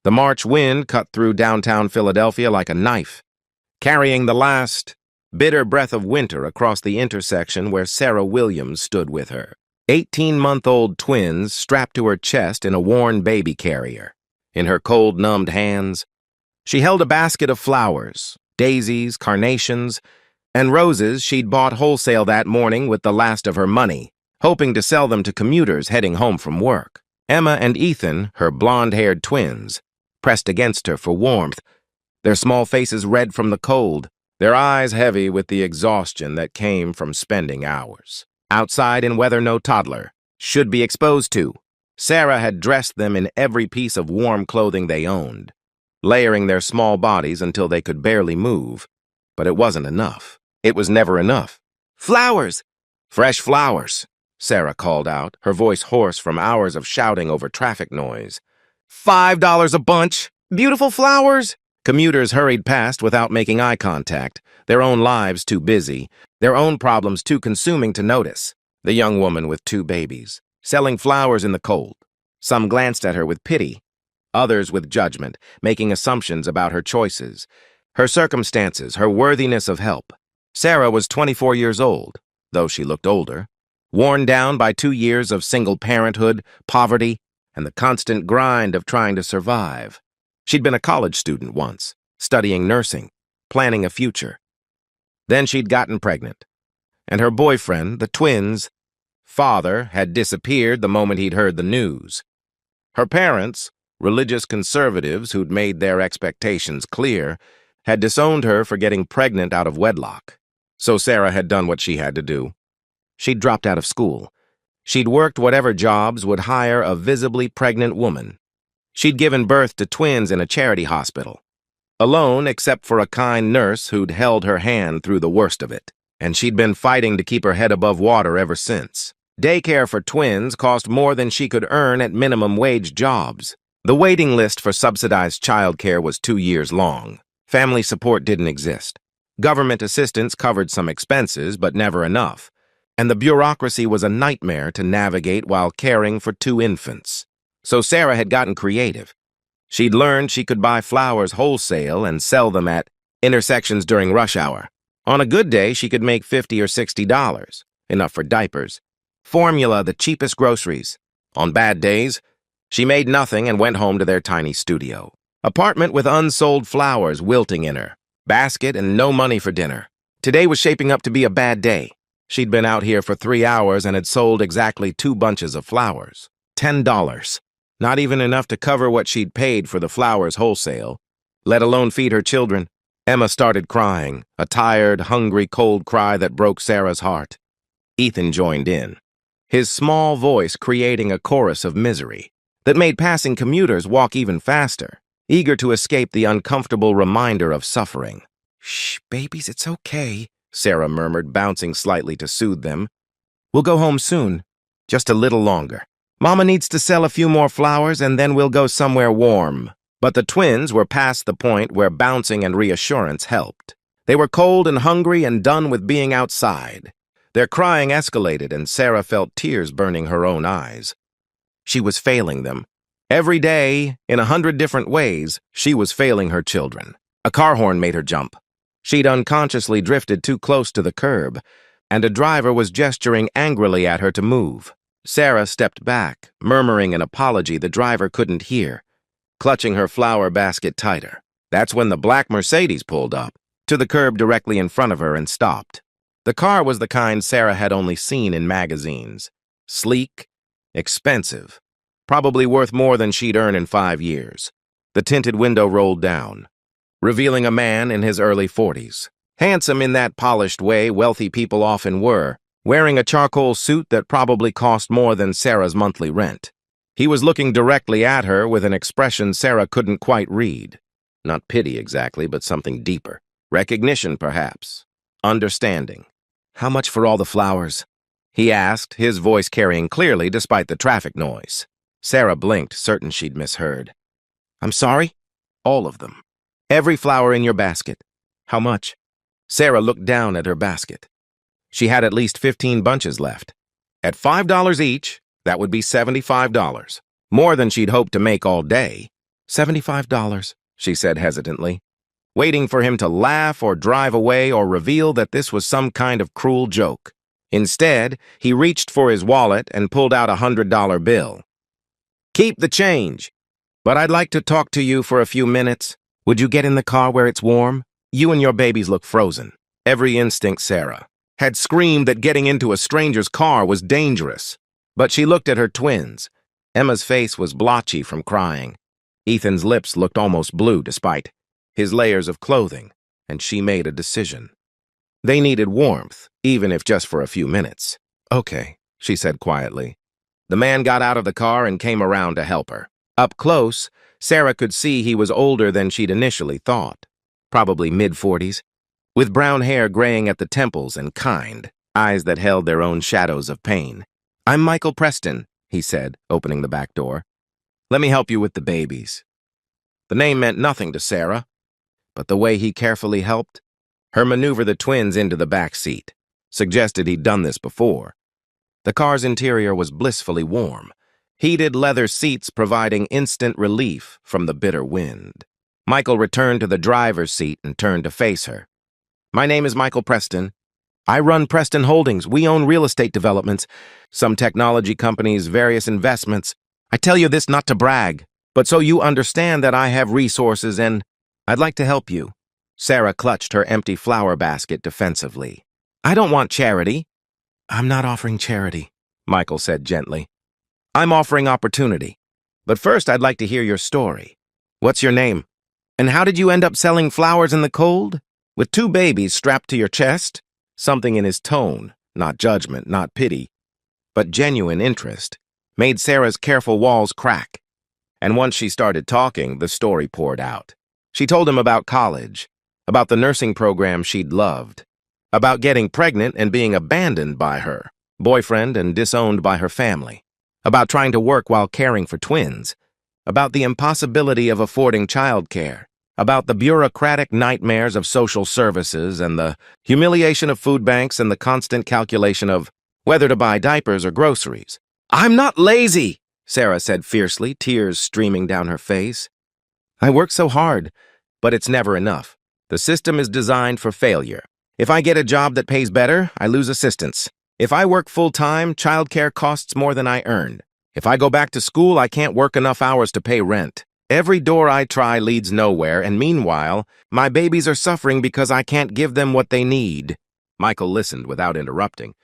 The March wind cut through downtown Philadelphia like a knife, carrying the last bitter breath of winter across the intersection where Sarah Williams stood with her 18-month-old twins strapped to her chest in a worn baby carrier. In her cold, numbed hands, she held a basket of flowers, daisies, carnations, and roses she'd bought wholesale that morning with the last of her money, hoping to sell them to commuters heading home from work. Emma and Ethan, her blonde-haired twins, pressed against her for warmth, their small faces red from the cold, their eyes heavy with the exhaustion that came from spending hours outside in weather no toddler should be exposed to. Sarah had dressed them in every piece of warm clothing they owned, layering their small bodies until they could barely move. But it wasn't enough. It was never enough. "Flowers! Fresh flowers!" Sarah called out, her voice hoarse from hours of shouting over traffic noise. $5 a bunch! Beautiful flowers! Commuters hurried past without making eye contact, their own lives too busy, their own problems too consuming to notice. The young woman with 2 babies, selling flowers in the cold. Some glanced at her with pity, others with judgment, making assumptions about her choices, her circumstances, her worthiness of help. Sarah was 24 years old, though she looked older, worn down by 2 years of single parenthood, poverty, and the constant grind of trying to survive. She'd been a college student once, studying nursing, planning a future. Then she'd gotten pregnant, and her boyfriend, the twins' father, had disappeared the moment he'd heard the news. Her parents, religious conservatives who'd made their expectations clear, had disowned her for getting pregnant out of wedlock. So Sarah had done what she had to do. She'd dropped out of school. She'd worked whatever jobs would hire a visibly pregnant woman. She'd given birth to twins in a charity hospital, alone except for a kind nurse who'd held her hand through the worst of it, and she'd been fighting to keep her head above water ever since. Daycare for twins cost more than she could earn at minimum wage jobs. The waiting list for subsidized childcare was 2 years long. Family support didn't exist. Government assistance covered some expenses, but never enough, and the bureaucracy was a nightmare to navigate while caring for 2 infants. So Sarah had gotten creative. She'd learned she could buy flowers wholesale and sell them at intersections during rush hour. On a good day, she could make $50 or $60, enough for diapers, formula, the cheapest groceries. On bad days, she made nothing and went home to their tiny studio. Apartment with unsold flowers wilting in her, basket and no money for dinner. Today was shaping up to be a bad day. She'd been out here for 3 hours and had sold exactly 2 bunches of flowers. $10. Not even enough to cover what she'd paid for the flowers wholesale, let alone feed her children. Emma started crying, a tired, hungry, cold cry that broke Sarah's heart. Ethan joined in, his small voice creating a chorus of misery that made passing commuters walk even faster, eager to escape the uncomfortable reminder of suffering. "Shh, babies, it's okay," Sarah murmured, bouncing slightly to soothe them. "We'll go home soon, just a little longer. Mama needs to sell a few more flowers and then we'll go somewhere warm." But the twins were past the point where bouncing and reassurance helped. They were cold and hungry and done with being outside. Their crying escalated and Sarah felt tears burning her own eyes. She was failing them. Every day, in 100 different ways, she was failing her children. A car horn made her jump. She'd unconsciously drifted too close to the curb, and a driver was gesturing angrily at her to move. Sarah stepped back, murmuring an apology the driver couldn't hear, clutching her flower basket tighter. That's when the black Mercedes pulled up to the curb directly in front of her and stopped. The car was the kind Sarah had only seen in magazines. Sleek, expensive, probably worth more than she'd earn in 5 years. The tinted window rolled down, revealing a man in his early 40s. Handsome in that polished way wealthy people often were, wearing a charcoal suit that probably cost more than Sarah's monthly rent. He was looking directly at her with an expression Sarah couldn't quite read. Not pity exactly, but something deeper. Recognition, perhaps. Understanding. "How much for all the flowers?" he asked, his voice carrying clearly despite the traffic noise. Sarah blinked, certain she'd misheard. "I'm sorry?" "All of them. Every flower in your basket." "How much?" Sarah looked down at her basket. She had at least 15 bunches left. At $5 each, that would be $75, more than she'd hoped to make all day. $75, she said hesitantly, waiting for him to laugh or drive away or reveal that this was some kind of cruel joke. Instead, he reached for his wallet and pulled out $100 bill. Keep the change, but I'd like to talk to you for a few minutes. Would you get in the car where it's warm? You and your babies look frozen. Every instinct Sarah had screamed that getting into a stranger's car was dangerous. But she looked at her twins. Emma's face was blotchy from crying. Ethan's lips looked almost blue despite his layers of clothing, and she made a decision. They needed warmth, even if just for a few minutes. Okay, she said quietly. The man got out of the car and came around to help her. Up close, Sarah could see he was older than she'd initially thought, probably mid-40s, with brown hair graying at the temples and kind eyes that held their own shadows of pain. I'm Michael Preston, he said, opening the back door. Let me help you with the babies. The name meant nothing to Sarah, but the way he carefully helped her maneuver the twins into the back seat suggested he'd done this before. The car's interior was blissfully warm, heated leather seats providing instant relief from the bitter wind. Michael returned to the driver's seat and turned to face her. My name is Michael Preston. I run Preston Holdings. We own real estate developments, some technology companies, various investments. I tell you this not to brag, but so you understand that I have resources and I'd like to help you. Sarah clutched her empty flower basket defensively. I don't want charity. I'm not offering charity, Michael said gently. I'm offering opportunity. But first, I'd like to hear your story. What's your name? And how did you end up selling flowers in the cold? With 2 babies strapped to your chest? Something in his tone, not judgment, not pity, but genuine interest, made Sarah's careful walls crack. And once she started talking, the story poured out. She told him about college, about the nursing program she'd loved, about getting pregnant and being abandoned by her boyfriend and disowned by her family, about trying to work while caring for twins, about the impossibility of affording childcare, about the bureaucratic nightmares of social services and the humiliation of food banks and the constant calculation of whether to buy diapers or groceries. I'm not lazy, Sarah said fiercely, tears streaming down her face. I work so hard, but it's never enough. The system is designed for failure. If I get a job that pays better, I lose assistance. If I work full-time, childcare costs more than I earn. If I go back to school, I can't work enough hours to pay rent. Every door I try leads nowhere, and meanwhile, my babies are suffering because I can't give them what they need. Michael listened without interrupting,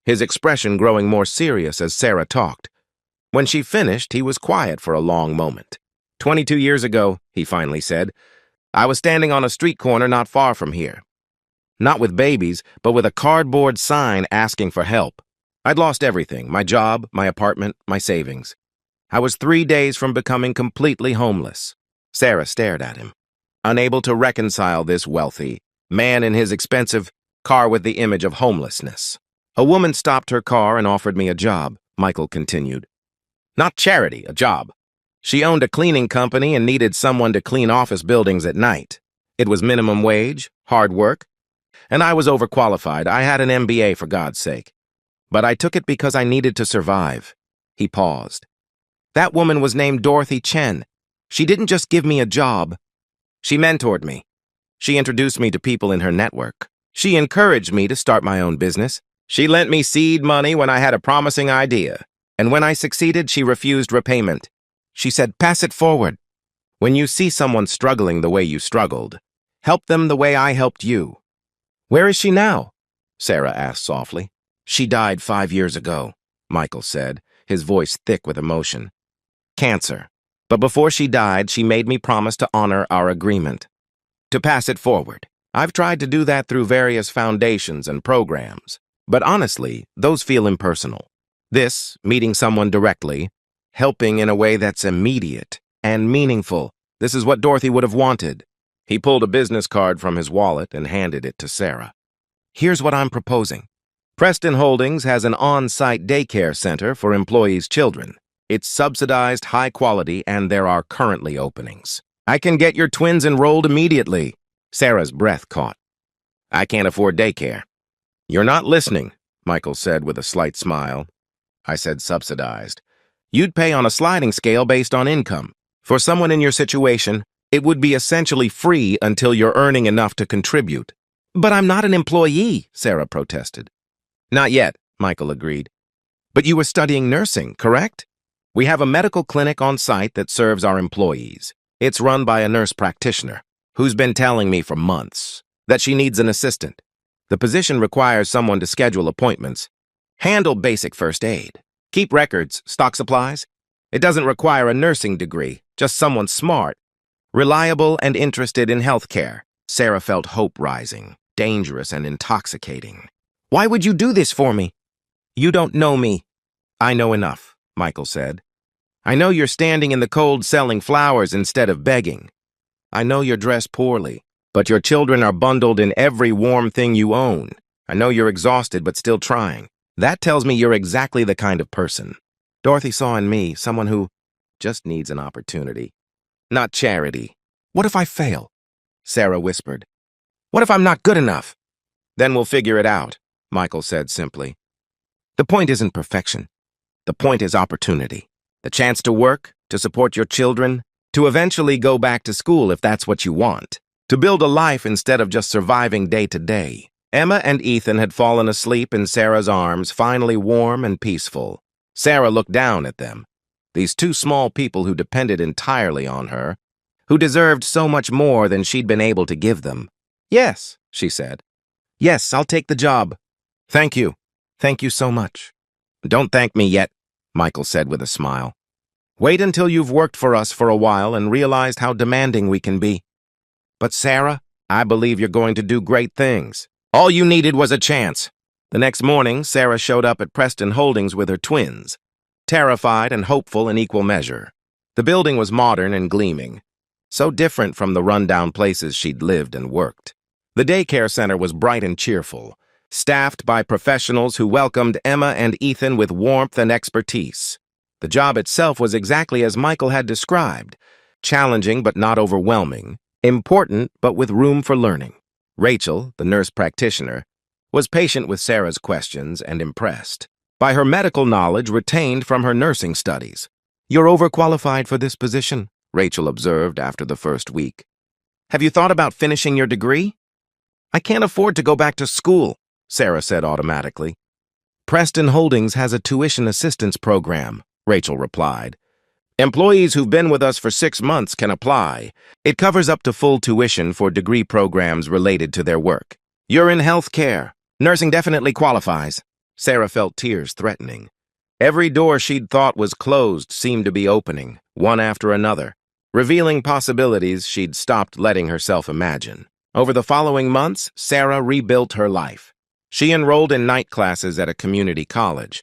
his expression growing more serious as Sarah talked. When she finished, he was quiet for a long moment. 22 years ago, he finally said, I was standing on a street corner not far from here. Not with babies, but with a cardboard sign asking for help. I'd lost everything, my job, my apartment, my savings. I was 3 days from becoming completely homeless. Sarah stared at him, unable to reconcile this wealthy man in his expensive car with the image of homelessness. A woman stopped her car and offered me a job, Michael continued. Not charity, a job. She owned a cleaning company and needed someone to clean office buildings at night. It was minimum wage, hard work, and I was overqualified. I had an MBA, for God's sake. But I took it because I needed to survive. He paused. That woman was named Dorothy Chen. She didn't just give me a job. She mentored me. She introduced me to people in her network. She encouraged me to start my own business. She lent me seed money when I had a promising idea. And when I succeeded, she refused repayment. She said, pass it forward. When you see someone struggling the way you struggled, help them the way I helped you. Where is she now? Sarah asked softly. She died 5 years ago, Michael said, his voice thick with emotion. Cancer. But before she died, she made me promise to honor our agreement, to pass it forward. I've tried to do that through various foundations and programs, but honestly, those feel impersonal. This, meeting someone directly, helping in a way that's immediate and meaningful, this is what Dorothy would have wanted. He pulled a business card from his wallet and handed it to Sarah. Here's what I'm proposing. Preston Holdings has an on-site daycare center for employees' children. It's subsidized, high quality, and there are currently openings. I can get your twins enrolled immediately. Sarah's breath caught. I can't afford daycare. You're not listening, Michael said with a slight smile. I said subsidized. You'd pay on a sliding scale based on income. For someone in your situation, it would be essentially free until you're earning enough to contribute. But I'm not an employee, Sarah protested. Not yet, Michael agreed. But you were studying nursing, correct? We have a medical clinic on site that serves our employees. It's run by a nurse practitioner who's been telling me for months that she needs an assistant. The position requires someone to schedule appointments, handle basic first aid, keep records, stock supplies. It doesn't require a nursing degree, just someone smart, reliable, and interested in healthcare. Sarah felt hope rising, dangerous and intoxicating. Why would you do this for me? You don't know me. I know enough, Michael said. I know you're standing in the cold selling flowers instead of begging. I know you're dressed poorly, but your children are bundled in every warm thing you own. I know you're exhausted but still trying. That tells me you're exactly the kind of person Dorothy saw in me, someone who just needs an opportunity, not charity. What if I fail? Sarah whispered. What if I'm not good enough? Then we'll figure it out, Michael said simply. The point isn't perfection. The point is opportunity. The chance to work, to support your children, to eventually go back to school if that's what you want, to build a life instead of just surviving day to day. Emma and Ethan had fallen asleep in Sarah's arms, finally warm and peaceful. Sarah looked down at them, these two small people who depended entirely on her, who deserved so much more than she'd been able to give them. Yes, she said. Yes, I'll take the job. Thank you. Thank you so much. Don't thank me yet, Michael said with a smile. Wait until you've worked for us for a while and realized how demanding we can be. But Sarah, I believe you're going to do great things. All you needed was a chance. The next morning, Sarah showed up at Preston Holdings with her twins, terrified and hopeful in equal measure. The building was modern and gleaming, so different from the rundown places she'd lived and worked. The daycare center was bright and cheerful, staffed by professionals who welcomed Emma and Ethan with warmth and expertise. The job itself was exactly as Michael had described, challenging but not overwhelming, important but with room for learning. Rachel, the nurse practitioner, was patient with Sarah's questions and impressed by her medical knowledge retained from her nursing studies. You're overqualified for this position, Rachel observed after the first week. Have you thought about finishing your degree? I can't afford to go back to school, Sarah said automatically. Preston Holdings has a tuition assistance program, Rachel replied. Employees who've been with us for 6 months can apply. It covers up to full tuition for degree programs related to their work. You're in healthcare. Nursing definitely qualifies. Sarah felt tears threatening. Every door she'd thought was closed seemed to be opening, one after another, revealing possibilities she'd stopped letting herself imagine. Over the following months, Sarah rebuilt her life. She enrolled in night classes at a community college,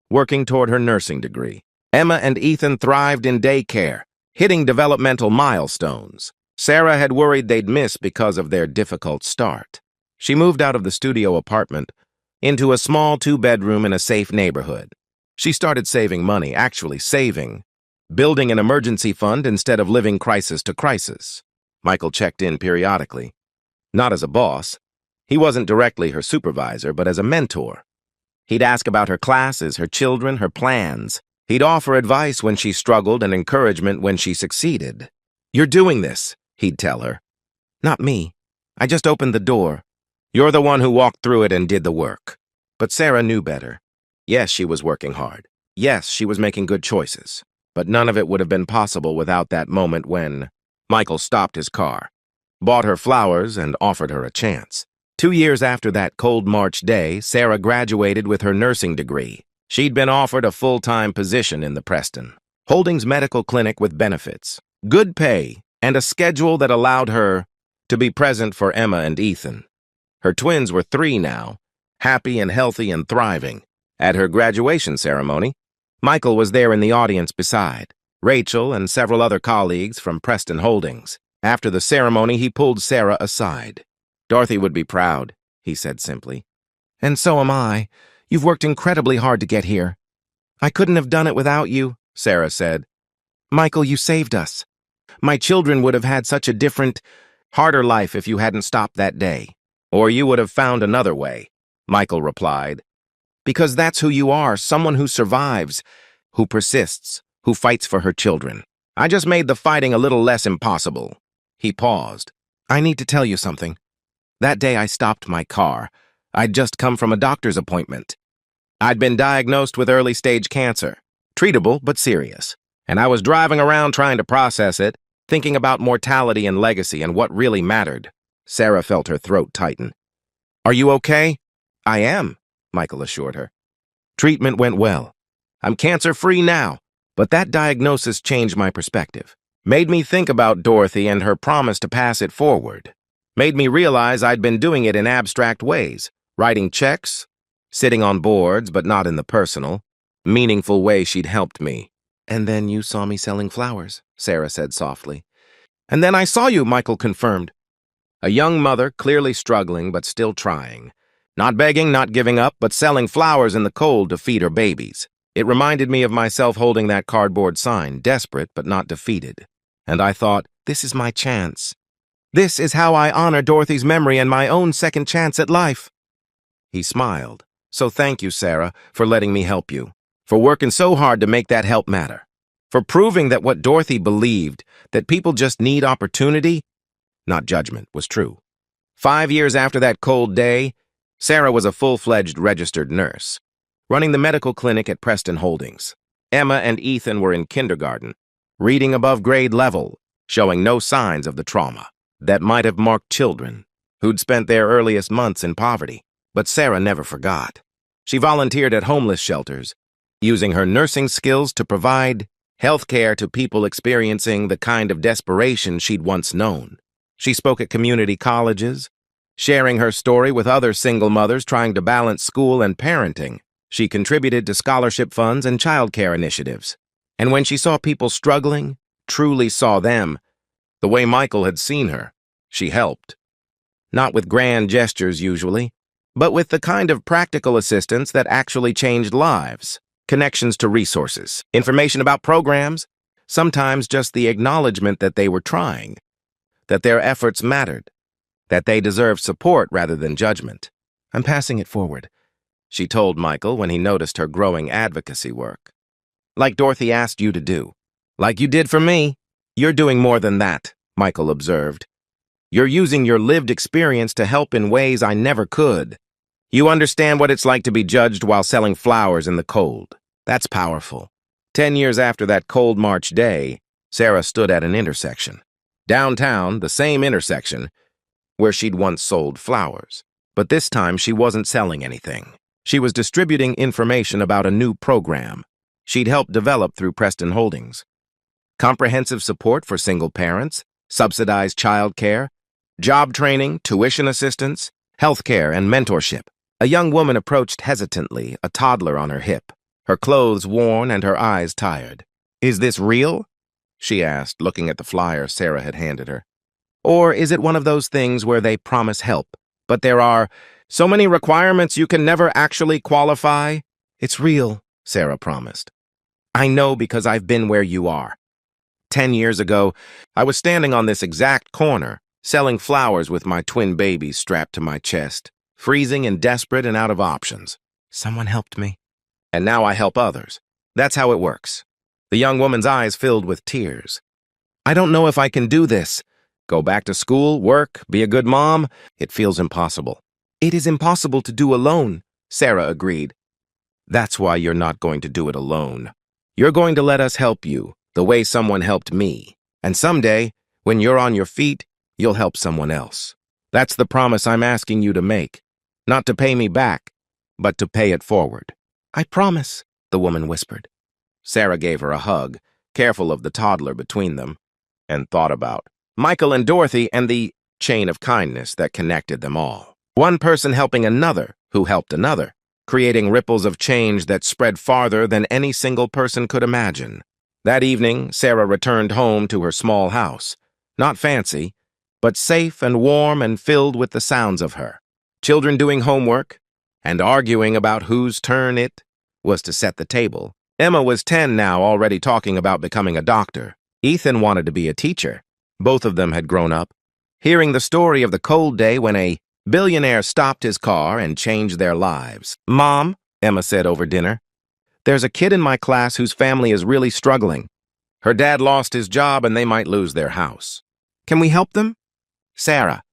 working toward her nursing degree. Emma and Ethan thrived in daycare, hitting developmental milestones. Sarah had worried they'd miss because of their difficult start. She moved out of the studio apartment into a small 2-bedroom in a safe neighborhood. She started saving money, actually saving, building an emergency fund instead of living crisis to crisis. Michael checked in periodically. Not as a boss. He wasn't directly her supervisor, but as a mentor. He'd ask about her classes, her children, her plans. He'd offer advice when she struggled and encouragement when she succeeded. You're doing this, he'd tell her. Not me. I just opened the door. You're the one who walked through it and did the work. But Sarah knew better. Yes, she was working hard. Yes, she was making good choices. But none of it would have been possible without that moment when Michael stopped his car, bought her flowers, and offered her a chance. 2 years after that cold March day, Sarah graduated with her nursing degree. She'd been offered a full-time position in the Preston Holdings medical clinic with benefits, good pay, and a schedule that allowed her to be present for Emma and Ethan. Her twins were 3 now, happy and healthy and thriving. At her graduation ceremony, Michael was there in the audience beside Rachel and several other colleagues from Preston Holdings. After the ceremony, he pulled Sarah aside. Dorothy would be proud, he said simply. And so am I. You've worked incredibly hard to get here. I couldn't have done it without you, Sarah said. Michael, you saved us. My children would have had such a different, harder life if you hadn't stopped that day. Or you would have found another way, Michael replied. Because that's who you are, someone who survives, who persists, who fights for her children. I just made the fighting a little less impossible." He paused. "I need to tell you something. That day I stopped my car. I'd just come from a doctor's appointment. I'd been diagnosed with early-stage cancer, treatable but serious, and I was driving around trying to process it, thinking about mortality and legacy and what really mattered." Sarah felt her throat tighten. "Are you okay?" "I am," Michael assured her. "Treatment went well. I'm cancer-free now, but that diagnosis changed my perspective. Made me think about Dorothy and her promise to pass it forward. Made me realize I'd been doing it in abstract ways, writing checks, sitting on boards, but not in the personal, meaningful way she'd helped me." "And then you saw me selling flowers," Sarah said softly. "And then I saw you," Michael confirmed. A young mother, clearly struggling but still trying. Not begging, not giving up, but selling flowers in the cold to feed her babies. It reminded me of myself holding that cardboard sign, desperate but not defeated. And I thought, this is my chance. This is how I honor Dorothy's memory and my own second chance at life. He smiled. "So thank you, Sarah, for letting me help you. For working so hard to make that help matter. For proving that what Dorothy believed, that people just need opportunity, not judgment, was true." 5 years after that cold day, Sarah was a full-fledged registered nurse, running the medical clinic at Preston Holdings. Emma and Ethan were in kindergarten, reading above grade level, showing no signs of the trauma that might have marked children who'd spent their earliest months in poverty. But Sarah never forgot. She volunteered at homeless shelters, using her nursing skills to provide health care to people experiencing the kind of desperation she'd once known. She spoke at community colleges, sharing her story with other single mothers trying to balance school and parenting. She contributed to scholarship funds and childcare initiatives. And when she saw people struggling, truly saw them, the way Michael had seen her, she helped. Not with grand gestures usually, but with the kind of practical assistance that actually changed lives. Connections to resources, information about programs, sometimes just the acknowledgement that they were trying, that their efforts mattered, that they deserved support rather than judgment. "I'm passing it forward," she told Michael when he noticed her growing advocacy work. "Like Dorothy asked you to do. Like you did for me. You're doing more than that," Michael observed. "You're using your lived experience to help in ways I never could. You understand what it's like to be judged while selling flowers in the cold. That's powerful." 10 years after that cold March day, Sarah stood at an intersection. Downtown, the same intersection, where she'd once sold flowers. But this time she wasn't selling anything. She was distributing information about a new program she'd helped develop through Preston Holdings. Comprehensive support for single parents, subsidized childcare, job training, tuition assistance, healthcare, and mentorship. A young woman approached hesitantly, a toddler on her hip, her clothes worn and her eyes tired. "Is this real?" she asked, looking at the flyer Sarah had handed her. "Or is it one of those things where they promise help, but there are so many requirements you can never actually qualify?" "It's real," Sarah promised. "I know because I've been where you are. 10 years ago, I was standing on this exact corner, selling flowers with my twin babies strapped to my chest, freezing and desperate and out of options. Someone helped me. And now I help others. That's how it works." The young woman's eyes filled with tears. "I don't know if I can do this. Go back to school, work, be a good mom. It feels impossible." "It is impossible to do alone," Sarah agreed. "That's why you're not going to do it alone. You're going to let us help you, the way someone helped me. And someday, when you're on your feet, you'll help someone else. That's the promise I'm asking you to make. Not to pay me back, but to pay it forward." "I promise," the woman whispered. Sarah gave her a hug, careful of the toddler between them, and thought about Michael and Dorothy and the chain of kindness that connected them all. One person helping another who helped another, creating ripples of change that spread farther than any single person could imagine. That evening, Sarah returned home to her small house. Not fancy, but safe and warm and filled with the sounds of her. Children doing homework and arguing about whose turn it was to set the table. Emma was 10 now, already talking about becoming a doctor. Ethan wanted to be a teacher. Both of them had grown up. Hearing the story of the cold day when a billionaire stopped his car and changed their lives. "Mom," Emma said over dinner, "there's a kid in my class whose family is really struggling. Her dad lost his job and they might lose their house. Can we help them? Sarah,